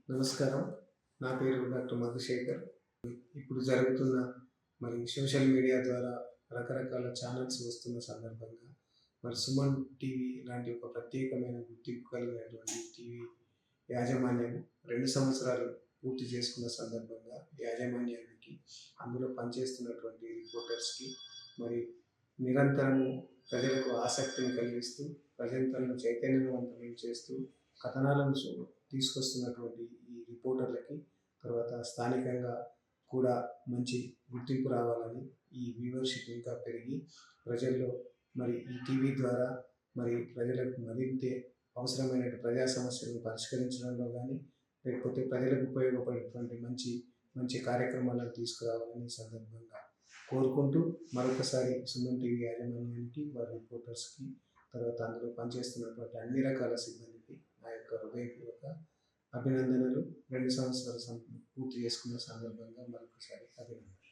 నమస్కారం. నా పేరు డాక్టర్ మధుశేఖర్. ఇప్పుడు జరుగుతున్న సోషల్ మీడియా ద్వారా రకరకాల ఛానల్స్ వస్తున్న సందర్భంగా సుమన్ టీవీ లాంటి ఒక ప్రత్యేకమైన గుర్తింపు కలిగినటువంటి టీవీ యాజమాన్యం 2 సంవత్సరాలు పూర్తి చేసుకున్న సందర్భంగా యాజమాన్యానికి, అందులో పనిచేస్తున్నటువంటి రిపోర్టర్స్‌కి మరి నిరంతరము ప్రజలకు ఆసక్తిని కలిగిస్తూ, ప్రజలను చైతన్యవంతులను చేస్తూ కథనాలను తీసుకొస్తున్నటువంటి ఈ రిపోర్టర్లకి, తర్వాత స్థానికంగా కూడా మంచి గుర్తింపు రావాలని, ఈ వ్యూవర్‌షిప్ ఇంకా పెరిగి ప్రజల్లో ఈ టీవీ ద్వారా ప్రజలకు మరింత అవసరమైన ప్రజా సమస్యలను పరిష్కరించడంలో కానీ, లేకపోతే ప్రజలకు ఉపయోగపడేటువంటి మంచి మంచి కార్యక్రమాలను తీసుకురావాలని సందర్భంగా కోరుకుంటూ, మరొకసారి సుమన్ టీవీ యాజమాన్యానికి, వారి రిపోర్టర్స్‌కి, తర్వాత అందులో పనిచేస్తున్నటువంటి అన్ని రకాల సిబ్బందికి నా యొక్క హృదయపూర్వక అభినందనలు. 2 సంవత్సరాలు పూర్తి చేసుకున్న సందర్భంగా మరొకసారి అభినందనలు.